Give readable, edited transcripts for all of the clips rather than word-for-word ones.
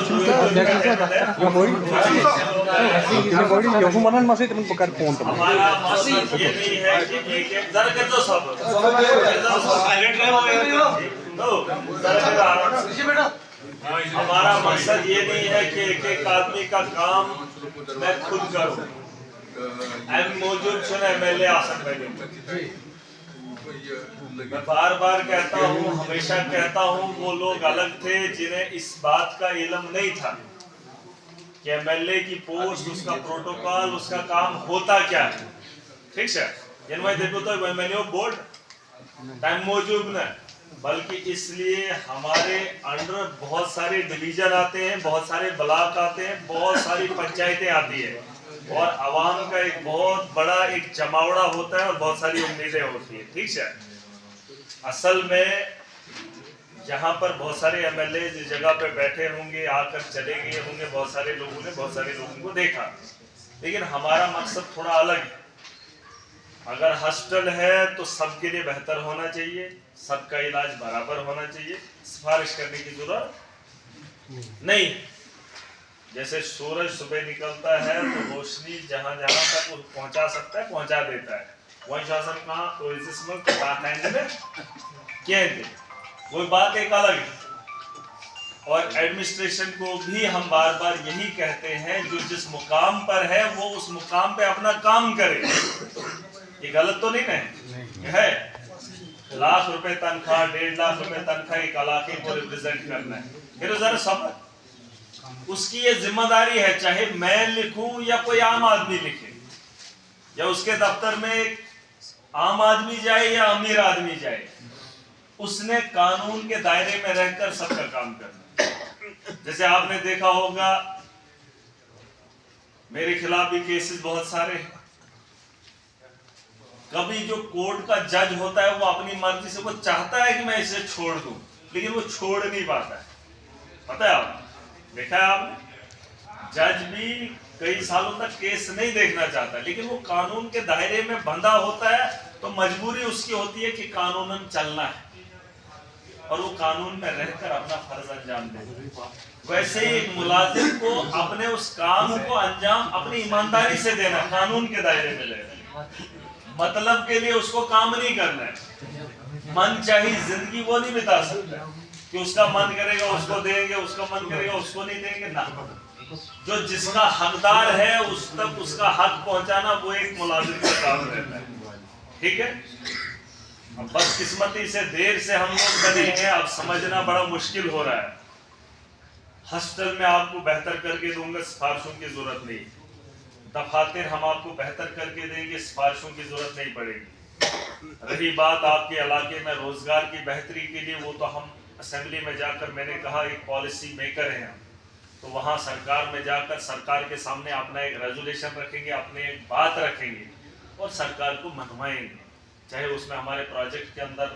Şimdi बड़ी यहुमनन मसे तुम पकड़ फोन तुम हमारा मकसद ये नहीं है कि एक जरा कर दो सब साइलेंट रहो हमारा मकसद ये नहीं है कि एक आदमी का काम मैं खुद करूं मौजूद सुन एमएलए आसन पे मैं बार बार कहता हूँ हमेशा कहता हूँ वो लोग अलग थे जिन्हें इस बात का इल्म नहीं था कि एमएलए की पोस्ट उसका प्रोटोकॉल उसका काम होता क्या है ठीक है जिनमें देखो तो एमएलए बोर्ड टाइम मौजूद न बल्कि इसलिए हमारे अंडर बहुत सारे डिवीजन आते हैं बहुत सारे ब्लॉक आते हैं बहुत सारी पंचायतें आती है और आवाम का एक बहुत बड़ा एक जमावड़ा होता है और बहुत सारी उम्मीदें होती है ठीक है असल में जहाँ पर बहुत सारे एमएलए जिस जगह पे बैठे होंगे आकर चले गए होंगे बहुत सारे लोगों ने बहुत सारे लोगों को देखा लेकिन हमारा मकसद थोड़ा अलग है अगर हॉस्पिटल है तो सबके लिए बेहतर होना चाहिए सबका इलाज बराबर होना चाहिए सिफारिश करने की जरूरत नहीं जैसे सूरज सुबह निकलता है तो रोशनी जहां जहां तक वो पहुंचा सकता है पहुंचा देता है वही शासन कहाँ वो बात एक अलग है और एडमिनिस्ट्रेशन को भी हम बार बार यही कहते हैं जो जिस मुकाम पर है वो उस मुकाम पे अपना काम करे ये गलत तो नहीं है लाख रुपए तनख्वाह 1.5 लाख रुपए तनख्वाह एक इलाके को रिप्रेजेंट करना है फिर जरा सब उसकी ये जिम्मेदारी है चाहे मैं लिखूं या कोई आम आदमी लिखे या उसके दफ्तर में एक आम आदमी जाए या अमीर आदमी जाए उसने कानून के दायरे में रहकर सबका काम करना जैसे आपने देखा होगा मेरे खिलाफ भी केसेस बहुत सारे हैं कभी जो कोर्ट का जज होता है वो अपनी मर्जी से वो चाहता है कि मैं इसे छोड़ दूं लेकिन वो छोड़ नहीं पाता है पता है आप देखा है आपने जज भी कई सालों तक केस नहीं देखना चाहता लेकिन वो कानून के दायरे में बंधा होता है तो मजबूरी उसकी होती है कि कानूनन चलना है और वो कानून में रहकर अपना फर्ज अंजाम दे वैसे ही एक मुलाजिम को अपने उस काम को अंजाम अपनी ईमानदारी से देना कानून के दायरे में लेना मतलब के लिए उसको काम नहीं करना है मन चाही जिंदगी वो नहीं बिता सकता कि उसका मन करेगा उसको देंगे उसका मन करेगा उसको नहीं देंगे ना जो जिसका हकदार है उस तक उसका हक पहुंचाना वो एक मुलाजिम का काम रहता है ठीक है अब बदकिस्मती से देर से हम लोग बने हैं अब समझना बड़ा मुश्किल हो रहा है हॉस्टल में आपको बेहतर करके दूंगा सिफारिशों की जरूरत नहीं दफातर हम आपको बेहतर करके देंगे सिफारिशों की जरूरत नहीं पड़ेगी रही बात आपके इलाके में रोजगार की बेहतरी के लिए वो तो हम असेंबली में जाकर मैंने कहा एक पॉलिसी मेकर है तो वहाँ सरकार में जाकर सरकार के सामने अपना एक रेजोल्यूशन रखेंगे अपने एक बात रखेंगे और सरकार को मनवाएंगे चाहे उसमें हमारे प्रोजेक्ट के अंदर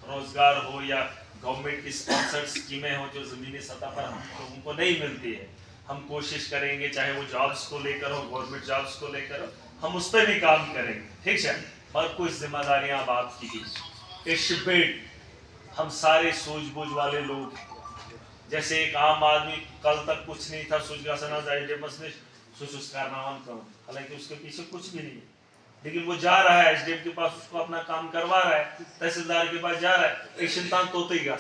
रोजगार हो या गवर्नमेंट की स्पॉन्सर्ड स्कीमें हो जो ज़मीनी सतह पर उनको नहीं मिलती है हम कोशिश करेंगे चाहे वो जॉब्स को लेकर हो गवर्नमेंट जॉब्स को लेकर हो हम उस पर भी काम करेंगे ठीक है और कुछ जिम्मेदारियां अब आपकी भी हम सारे सूझबूझ वाले लोग जैसे एक आम आदमी कल तक कुछ नहीं था हालांकि उसके पीछे कुछ भी नहीं है लेकिन वो जा रहा है एसडीएम के पास उसको अपना काम करवा रहा है तहसीलदार के पास जा रहा है एक शिंतान तोते ही गा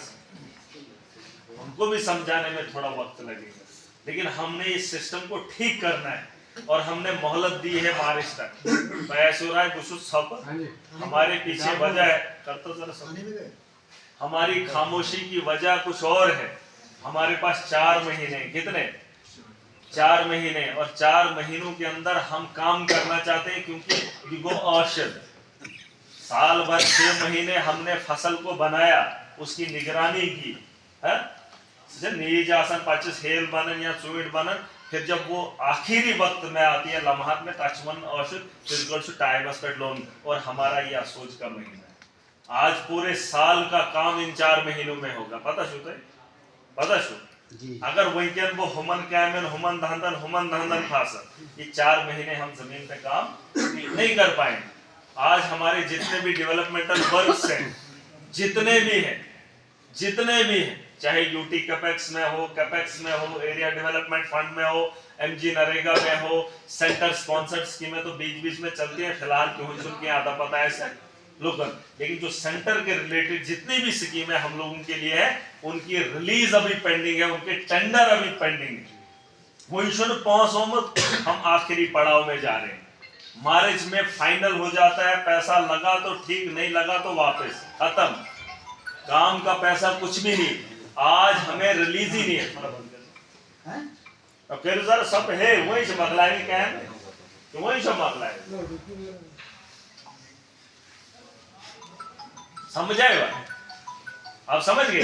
उनको भी समझाने में थोड़ा वक्त लगेगा लेकिन हमने इस सिस्टम को ठीक करना है और हमने मोहलत दी है मार्च तक ऐसे हो रहा है कुछ सब हमारे पीछे वजह है करता जरा हमारी खामोशी की वजह कुछ और है हमारे पास 4 महीने कितने 4 महीने और 4 महीनों के अंदर हम काम करना चाहते हैं क्योंकि वो औषध साल भर 6 महीने हमने फसल को बनाया उसकी निगरानी की है नीज आसन 25 हेल बनन या चूट बनन फिर जब वो आखिरी वक्त में आती है लम्हात में तचमन औषध फिजिकल टाइम लोन और हमारा यह सोच का महीना है आज पूरे साल का काम इन 4 महीनों में होगा पता शू अगर वही वो हुमन कैमन हुमन दहंदन फासा ये 4 महीने हम जमीन पे काम नहीं कर पाएंगे आज हमारे जितने भी डेवलपमेंटल वर्क्स हैं जितने भी हैं चाहे यूटी कैपेक्स में हो, कैपेक्स में हो, एरिया डेवलपमेंट फंड में हो, एमजी नरेगा में हो, सेंटर स्पॉन्सर्ड स्कीमें तो बीच बीच में चलती हैं, फिलहाल क्यों सुन के आता पता है सर लोग, लेकिन जो सेंटर के रिलेटेड जितनी भी स्कीमें हम लोगों के लिए है उनकी रिलीज अभी पेंडिंग है, उनके टेंडर अभी पेंडिंग है। वो इंश्योरेंस पहुंच हम आखिरी पड़ाव में जा रहे हैं। मार्च में फाइनल हो जाता है, पैसा लगा तो ठीक, नहीं लगा तो वापस खत्म, काम का पैसा कुछ भी नहीं। आज हमें रिलीज ही नहीं है, अब फिर सर सब है वही चमकलाएंगे, क्या है तो वही चमकलाएंगे, समझ आएगा, आप समझ गए।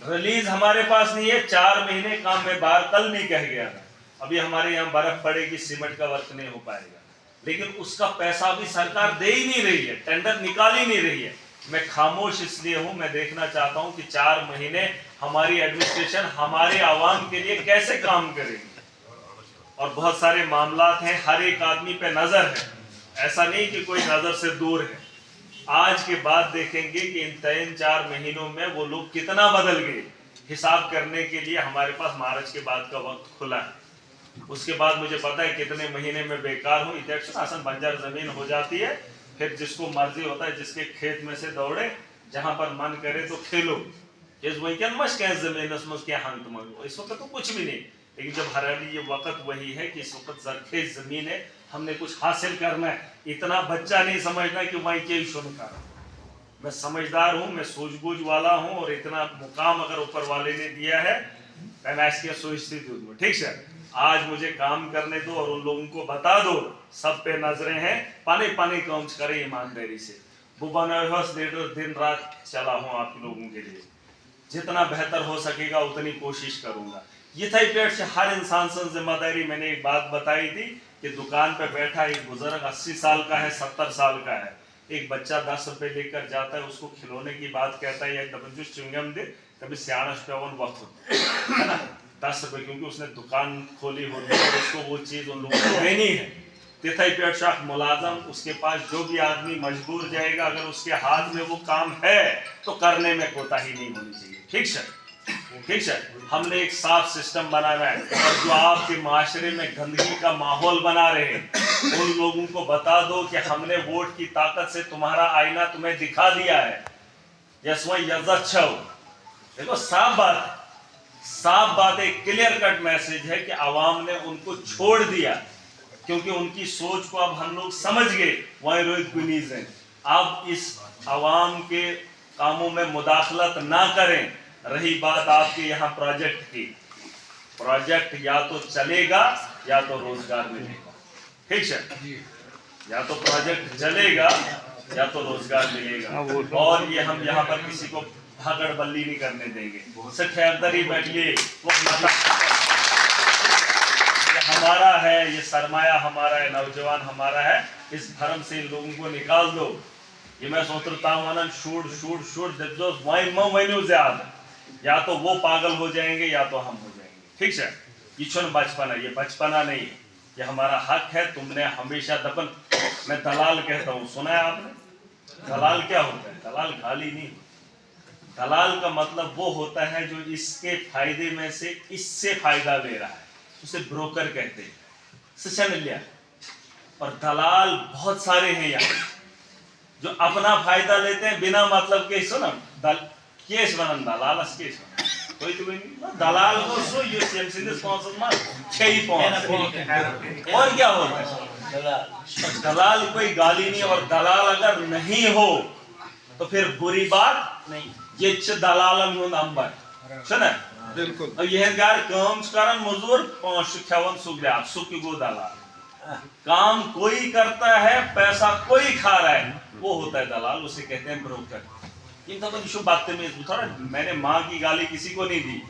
रिलीज हमारे पास नहीं है, 4 महीने काम में बाहर, कल नहीं कह गया था, अभी हमारे यहाँ बर्फ पड़ेगी, सीमेंट का वर्क नहीं हो पाएगा, लेकिन उसका पैसा भी सरकार दे ही नहीं रही है, टेंडर निकाल ही नहीं रही है। मैं खामोश इसलिए हूं, मैं देखना चाहता हूं कि 4 महीने हमारी एडमिनिस्ट्रेशन हमारे आवाम के लिए कैसे काम करेगी। और बहुत सारे मामलात हैं, हर एक आदमी पे नजर है, ऐसा नहीं कि कोई नजर से दूर है। आज के बाद देखेंगे कि इन 3-4 महीनों में वो लोग कितना बदल गए, हिसाब करने के लिए हमारे पास मार्च के बाद का वक्त खुला है। उसके बाद मुझे पता है कितने महीने में बेकार हूँ, आसन बंजर जमीन हो जाती है, फिर जिसको मर्जी होता है जिसके खेत में से दौड़े, जहां पर मन करे तो खेलो, इस वक्त तो कुछ भी नहीं, लेकिन जब हरियाली ये वक्त वही है कि इस वक्त जरखेज जमीन है, हमने कुछ हासिल करना है। इतना बच्चा नहीं समझना कि वहीं के सुनकर, मैं समझदार हूं, मैं सूझबूझ वाला हूं, और इतना मुकाम अगर ऊपर वाले ने दिया है मैं इसके सोचती दूँ, ठीक है। आज मुझे काम करने दो और उन लोगों को बता दो, सब पे नजरें हैं, पानी पानी काम करें ईमानदारी से। लीडर दिन रात चला हूं आप लोगों के लिए, जितना बेहतर हो सकेगा उतनी कोशिश करूंगा। ये था पेट से हर इंसान से जिम्मेदारी। मैंने एक बात बताई थी कि दुकान पे बैठा एक बुजुर्ग 80 साल का है, 70 साल का है, एक बच्चा 10 रुपए लेकर जाता है, उसको खिलौने की बात कहता है, या चुंगम दे, कभी सियाणस पे वक्त है ना, 10 रुपए, क्योंकि उसने दुकान खोली होती है और उसको वो चीज उन लोगों को देनी है। तिथाई पेट शाख मुलाजम, उसके पास जो भी आदमी मजबूर जाएगा, अगर उसके हाथ में वो काम है तो करने में कोताही नहीं होनी चाहिए, ठीक है, ठीक है। हमने एक साफ सिस्टम बनाना है, और जो आपके माशरे में गंदगी का माहौल बना रहे हैं उन लोगों को बता दो कि हमने वोट की ताकत से तुम्हारा आईना तुम्हें दिखा दिया है। देखो साफ बात, साफ बात, एक क्लियर कट मैसेज है कि आवाम ने उनको छोड़ दिया, क्योंकि उनकी सोच को अब हम लोग समझ गए, वही रोहित गुनीज है। अब इस आवाम के कामों में मुदाखलत ना करें। रही बात आपके यहाँ प्रोजेक्ट की, प्रोजेक्ट या तो चलेगा या तो रोजगार मिलेगा, ठीक है, या तो प्रोजेक्ट चलेगा या तो रोजगार मिलेगा, और ये हम यहाँ पर किसी को भागड़ बल्ली नहीं करने देंगे। सच्चे अंदर ही बैठिए, हमारा है, ये सरमाया हमारा है, नौजवान हमारा है, इस भरम से इन लोगों को निकाल दो। ये मैं सोचता हूँ शूट शूट शूट ज्यादा, या तो वो पागल हो जाएंगे या तो हम हो जाएंगे, ठीक है। ये बचपना, ये बचपना नहीं, ये हमारा हक है। तुमने हमेशा दफन, मैं दलाल कहता हूँ, सुना है आपने दलाल क्या होता है? दलाल गाली नहीं, दलाल का मतलब वो होता है जो इसके फायदे में से इससे फायदा ले रहा है, उसे ब्रोकर कहते हैं, सचन लिया। और दलाल बहुत सारे हैं यहाँ जो अपना फायदा लेते हैं बिना मतलब के। सुनो केस बनन दलाल केस कोई तो नहीं, दलाल को सो ये सेंसिटिव स्पॉन्सर मार छई पहुंच, और क्या होता है? दलाल कोई गाली नहीं, और दलाल अगर नहीं हो तो फिर बुरी बात नहीं। ये दलालन हुन अंबर सुना बिल्कुल। अब यह गार काम करन मजदूर पांच खेवन सुगले सुख गो दलाल। काम कोई करता है, पैसा कोई खा रहा है, वो होता है दलाल, उसे कहते हैं ब्रोकर। इन सब बातें में थोड़ा, मैंने माँ की गाली किसी को नहीं दी,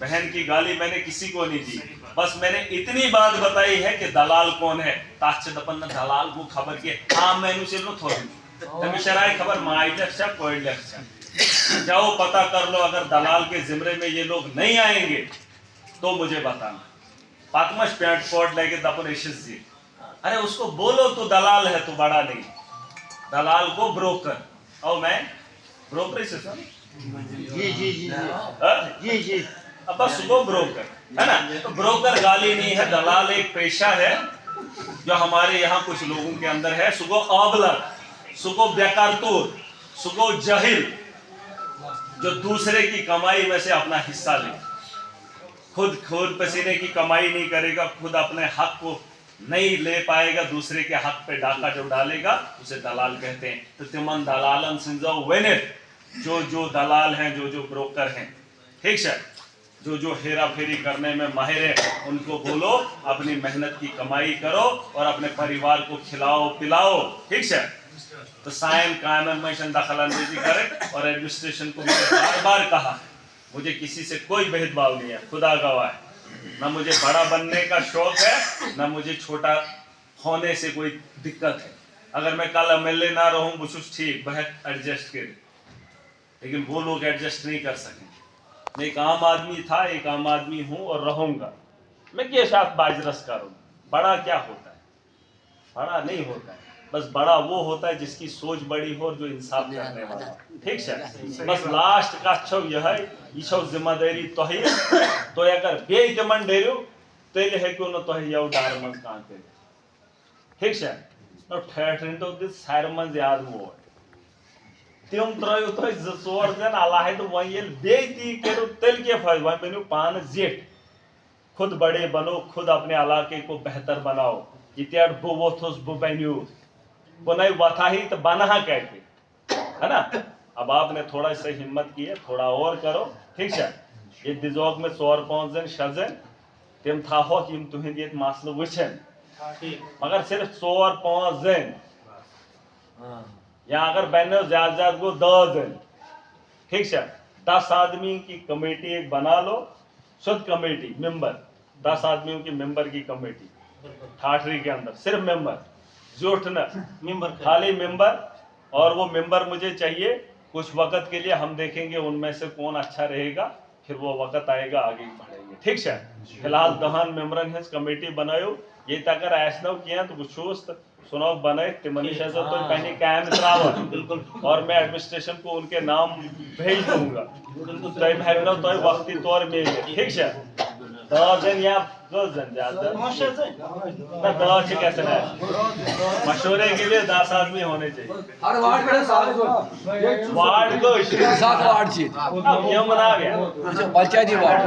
बहन की गाली मैंने किसी को नहीं दी, बस मैंने इतनी बात बताई है कि दलाल कौन है। ताच्छदपन दलाल को खबर के आम मैनू से लो थोड़ी तभी शराय खबर माई लक्षा कोई लक्षा, जाओ पता कर लो। अगर दलाल के जिम्मे में ये लोग नहीं आएंगे तो मुझे बताना। पातमश पैंट कोट लेके दपन जी, अरे उसको बोलो तो दलाल है तो बड़ा नहीं, दलाल को ब्रोकर। और मैं ब्रोकर से जी जी जी हाँ? जी जी अब बस सुगो ब्रोकर है ना, तो ब्रोकर गाली नहीं है, दलाल एक पेशा है जो हमारे यहाँ कुछ लोगों के अंदर है। सुगो आबलक, सुगो बेकारतूर, सुगो जहिल, जो दूसरे की कमाई में से अपना हिस्सा ले, खुद पसीने की कमाई नहीं करेगा, खुद अपने हक को नहीं ले पाएगा, दूसरे के हक पे डाका जो डालेगा उसे दलाल कहते हैं। तो तिमन दलालन सिंजो वेनेट, जो दलाल हैं, जो ब्रोकर हैं, ठीक है, जो हेरा फेरी करने में माहिर है, उनको बोलो अपनी मेहनत की कमाई करो और अपने परिवार को खिलाओ पिलाओ, ठीक है। तो साइन कायम में दखल अंदाजी करे। और एडमिनिस्ट्रेशन को मैंने बार बार कहा, मुझे किसी से कोई भेदभाव नहीं है, खुदा गवाह है, ना मुझे बड़ा बनने का शौक है, ना मुझे छोटा होने से कोई दिक्कत है। अगर मैं कल एमएलए ना रहूं बुशुश ठीक बहुत एडजस्ट करे, लेकिन वो लोग एडजस्ट नहीं कर सके। मैं एक आम आदमी था, एक आम आदमी हूं और रहूंगा। मैं के साथ बाजरस करूँ, बड़ा क्या होता है? बड़ा नहीं होता है, बस बड़ा वो होता है जिसकी सोच बड़ी हो और जो इंसाफ करने वाला हो, ठीक है। बस लास्ट का छो यह है, इछो जिम्मेदारी तो ही तो अगर बेइतमन डेरो तेल है क्यों न तो है यौ डार मन कां पे, ठीक है। न ठेठन तो दिस सार मन याद वो तिम त्रयो तो जोर जन अलाह तो वही ये बेइती करो तेल के फायदा वही बनो पान जेट, खुद बड़े बनो, खुद अपने इलाके को बेहतर बनाओ। जित्यार बोवोथोस बुबैन्यू कोनई वथा ही तो बना कहते, है ना। अब आपने थोड़ा सा हिम्मत की है, थोड़ा और करो, ठीक है। ये दिजोग में 4-5 जन 6 जन तिम था हो कि तुहिंद ये मसला वुचन, मगर सिर्फ 4-5 जन, या अगर बनो ज्यादा गो 10 जन, ठीक है। 10 आदमी की कमेटी एक बना लो, शुद्ध कमेटी मेंबर, 10 आदमियों की मेंबर की कमेटी ठाठरी के अंदर, सिर्फ मेंबर जोट न मेंबर, खाली मेंबर। और वो मेंबर मुझे चाहिए कुछ वक्त के लिए, हम देखेंगे उनमें से कौन अच्छा रहेगा, फिर वो वक्त आएगा आगे बढ़ेंगे, ठीक है। फिलहाल दहन मेंबरन है कमेटी बनायो, ये अगर ऐसा किया तो वुचोस सुनो बने तिमनिशा तो पहले कायम त्राव, और मैं एडमिनिस्ट्रेशन को उनके नाम भेज दूंगा, तो भैरनो तो वक्ती तौर में, ठीक है। 10 जन या 10 जन ज्यादा ना 10 कैसे ना, मशवरे के लिए 10 आदमी होने चाहिए। हर वार्ड में 7 वार्ड वार्ड को 7 वार्ड चाहिए, अब ये मना गया पंचायती वार्ड।